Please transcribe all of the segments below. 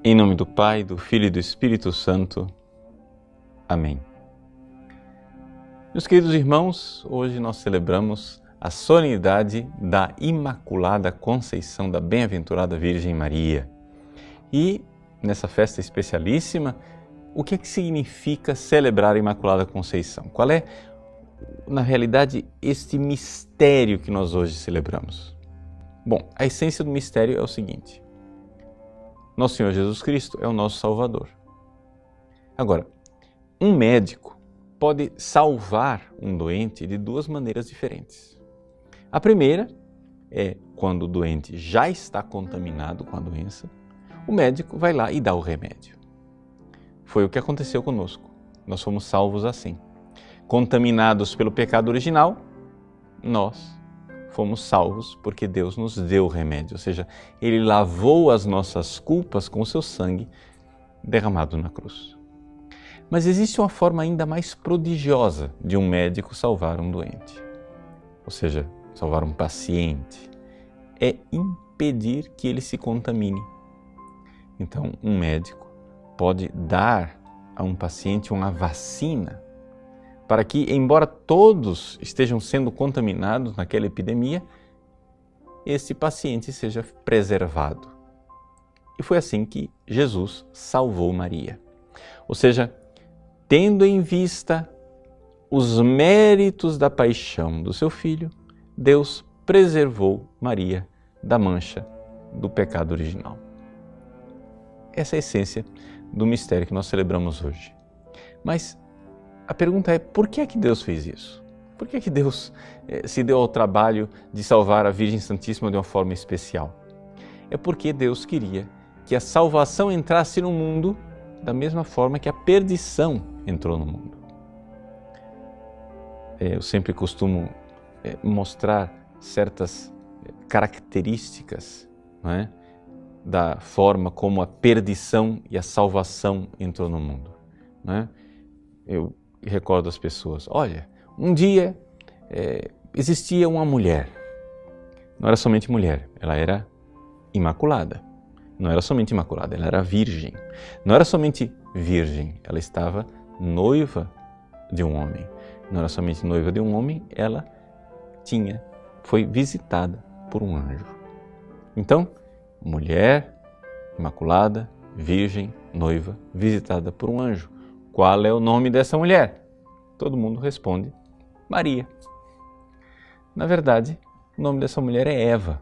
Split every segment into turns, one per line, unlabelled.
Em nome do Pai, do Filho e do Espírito Santo. Amém. Meus queridos irmãos, hoje nós celebramos a solenidade da Imaculada Conceição da Bem-aventurada Virgem Maria. E nessa festa especialíssima, o que significa celebrar a Imaculada Conceição? Qual é, na realidade, este mistério que nós hoje celebramos? Bom, a essência do mistério é o seguinte: Nosso Senhor Jesus Cristo é o nosso Salvador. Agora, um médico pode salvar um doente de duas maneiras diferentes. A primeira é quando o doente já está contaminado com a doença, o médico vai lá e dá o remédio. Foi o que aconteceu conosco. Nós fomos salvos assim. Contaminados pelo pecado original, nós fomos salvos porque Deus nos deu o remédio, ou seja, Ele lavou as nossas culpas com o seu sangue derramado na cruz. Mas existe uma forma ainda mais prodigiosa de um médico salvar um doente, ou seja, salvar um paciente, é impedir que ele se contamine. Então, um médico pode dar a um paciente uma vacina para que, embora todos estejam sendo contaminados naquela epidemia, esse paciente seja preservado. E foi assim que Jesus salvou Maria. Ou seja, tendo em vista os méritos da paixão do seu filho, Deus preservou Maria da mancha do pecado original. Essa é a essência do mistério que nós celebramos hoje. Mas a pergunta é, por que é que Deus fez isso? Por que é que Deus se deu ao trabalho de salvar a Virgem Santíssima de uma forma especial? É porque Deus queria que a salvação entrasse no mundo da mesma forma que a perdição entrou no mundo. Eu sempre costumo mostrar certas características, não é, da forma como a perdição e a salvação entrou no mundo, não é? Eu recordo as pessoas, olha, um dia existia uma mulher, não era somente mulher, ela era imaculada, não era somente imaculada, ela era virgem, não era somente virgem, ela estava noiva de um homem, não era somente noiva de um homem, ela foi visitada por um anjo. Então, mulher, imaculada, virgem, noiva, visitada por um anjo. Qual é o nome dessa mulher? Todo mundo responde, Maria. Na verdade, o nome dessa mulher é Eva.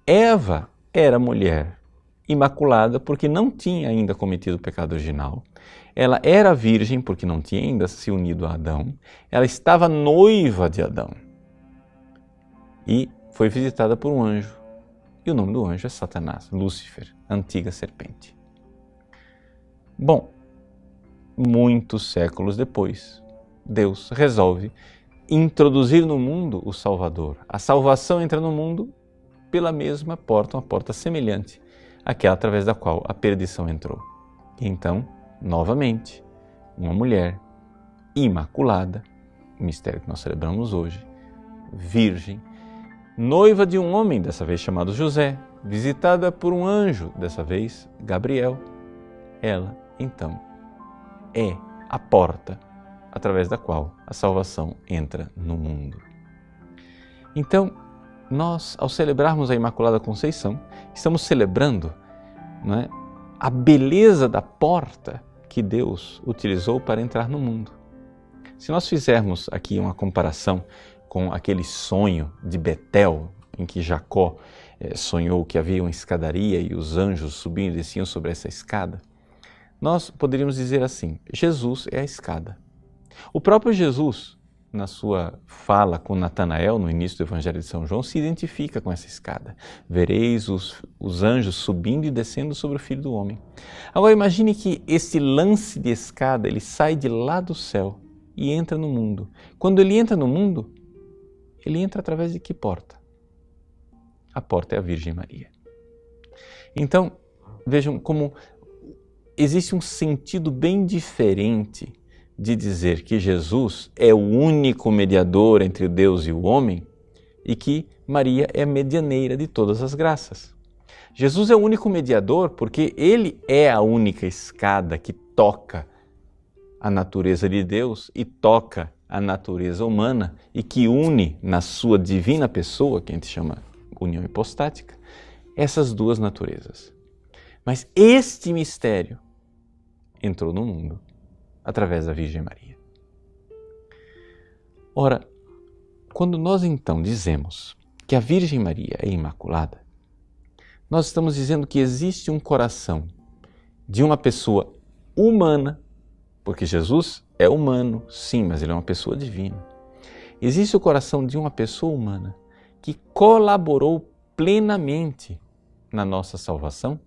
Eva era mulher imaculada porque não tinha ainda cometido o pecado original. Ela era virgem porque não tinha ainda se unido a Adão. Ela estava noiva de Adão. E foi visitada por um anjo. E o nome do anjo é Satanás, Lúcifer, antiga serpente. Bom, muitos séculos depois, Deus resolve introduzir no mundo o Salvador. A salvação entra no mundo pela mesma porta, uma porta semelhante àquela através da qual a perdição entrou. E então, novamente, uma mulher imaculada, o mistério que nós celebramos hoje, virgem, noiva de um homem, dessa vez chamado José, visitada por um anjo, dessa vez Gabriel, ela, então, é a porta através da qual a salvação entra no mundo. Então, nós, ao celebrarmos a Imaculada Conceição, estamos celebrando, não é, a beleza da porta que Deus utilizou para entrar no mundo. Se nós fizermos aqui uma comparação com aquele sonho de Betel, em que Jacó sonhou que havia uma escadaria e os anjos subiam e desciam sobre essa escada, nós poderíamos dizer assim, Jesus é a escada. O próprio Jesus, na sua fala com Natanael, no início do Evangelho de São João, se identifica com essa escada. Vereis os anjos subindo e descendo sobre o Filho do Homem. Agora imagine que esse lance de escada, ele sai de lá do céu e entra no mundo. Quando ele entra no mundo, ele entra através de que porta? A porta é a Virgem Maria. Então, vejam como existe um sentido bem diferente de dizer que Jesus é o único mediador entre Deus e o homem e que Maria é a medianeira de todas as graças. Jesus é o único mediador porque Ele é a única escada que toca a natureza de Deus e toca a natureza humana e que une na sua divina pessoa, que a gente chama união hipostática, essas duas naturezas. Mas este mistério entrou no mundo através da Virgem Maria. Ora, quando nós então dizemos que a Virgem Maria é imaculada, nós estamos dizendo que existe um coração de uma pessoa humana, porque Jesus é humano, sim, mas ele é uma pessoa divina. Existe o coração de uma pessoa humana que colaborou plenamente na nossa salvação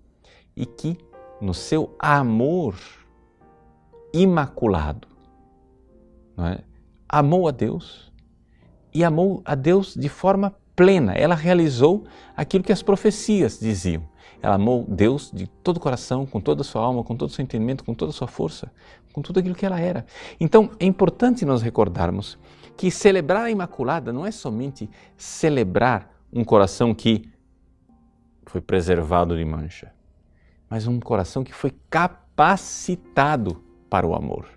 e que, no seu amor imaculado, não é? Amou a Deus e amou a Deus de forma plena. Ela realizou aquilo que as profecias diziam. Ela amou Deus de todo o coração, com toda a sua alma, com todo o seu entendimento, com toda a sua força, com tudo aquilo que ela era. Então, é importante nós recordarmos que celebrar a Imaculada não é somente celebrar um coração que foi preservado de mancha, mas um coração que foi capacitado para o amor.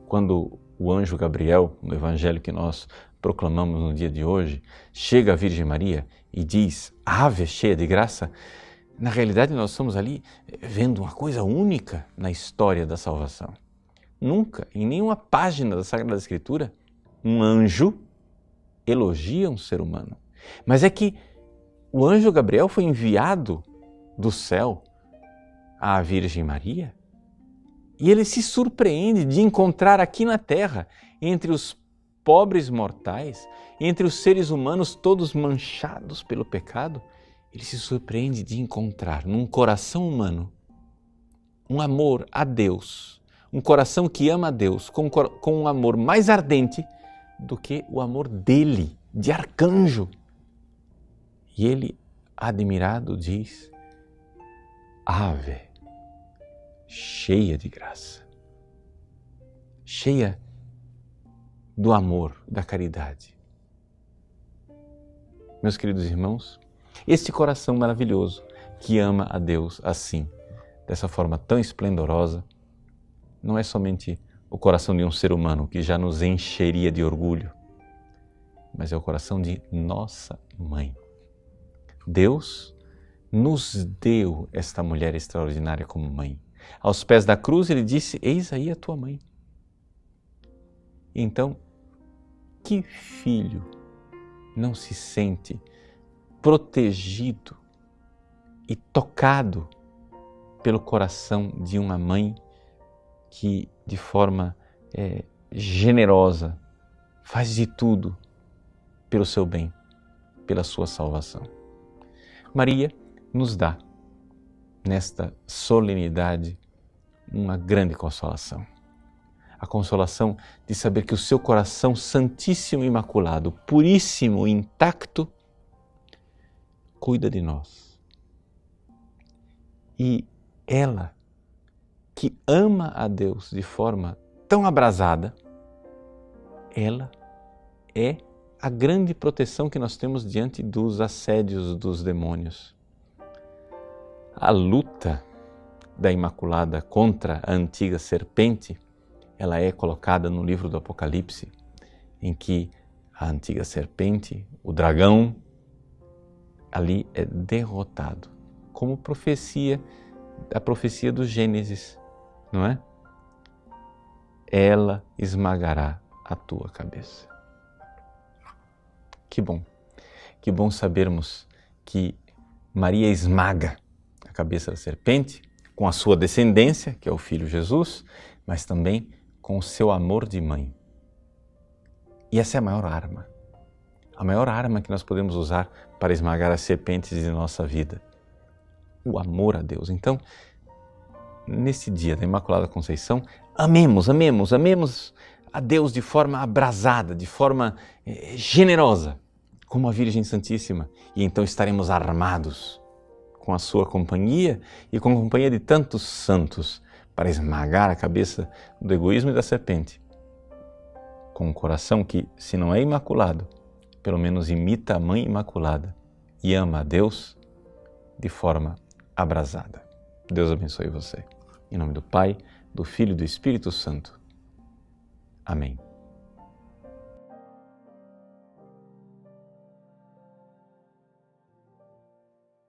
Quando o anjo Gabriel, no evangelho que nós proclamamos no dia de hoje, chega à Virgem Maria e diz, Ave, cheia de graça, na realidade nós estamos ali vendo uma coisa única na história da salvação. Nunca, em nenhuma página da Sagrada Escritura, um anjo elogia um ser humano. Mas é que o anjo Gabriel foi enviado do céu à Virgem Maria e ele se surpreende de encontrar aqui na terra, entre os pobres mortais, entre os seres humanos todos manchados pelo pecado, ele se surpreende de encontrar num coração humano um amor a Deus, um coração que ama a Deus com um amor mais ardente do que o amor dele, de arcanjo. E ele, admirado, diz, Ave, cheia de graça, cheia do amor, da caridade. Meus queridos irmãos, este coração maravilhoso que ama a Deus assim, dessa forma tão esplendorosa, não é somente o coração de um ser humano que já nos encheria de orgulho, mas é o coração de nossa mãe. Deus nos deu esta mulher extraordinária como mãe. Aos pés da cruz ele disse, eis aí a tua mãe. Então, que filho não se sente protegido e tocado pelo coração de uma mãe que, de forma generosa, faz de tudo pelo seu bem, pela sua salvação? Maria nos dá, nesta solenidade, uma grande consolação. A consolação de saber que o seu coração santíssimo e imaculado, puríssimo e intacto, cuida de nós. E ela, que ama a Deus de forma tão abrasada, ela é a grande proteção que nós temos diante dos assédios dos demônios. A luta da Imaculada contra a antiga serpente, ela é colocada no livro do Apocalipse, em que a antiga serpente, o dragão, ali é derrotado, como profecia, a profecia do Gênesis, não é? Ela esmagará a tua cabeça. Que bom sabermos que Maria esmaga a cabeça da serpente com a sua descendência, que é o Filho Jesus, mas também com o seu amor de mãe. E essa é a maior arma que nós podemos usar para esmagar as serpentes de nossa vida, o amor a Deus. Então, nesse dia da Imaculada Conceição, amemos a Deus de forma abrasada, de forma generosa, como a Virgem Santíssima, e então estaremos armados com a sua companhia e com a companhia de tantos santos para esmagar a cabeça do egoísmo e da serpente, com um coração que, se não é imaculado, pelo menos imita a Mãe Imaculada e ama a Deus, de forma abrasada. Deus abençoe você. Em nome do Pai, do Filho e do Espírito Santo. Amém.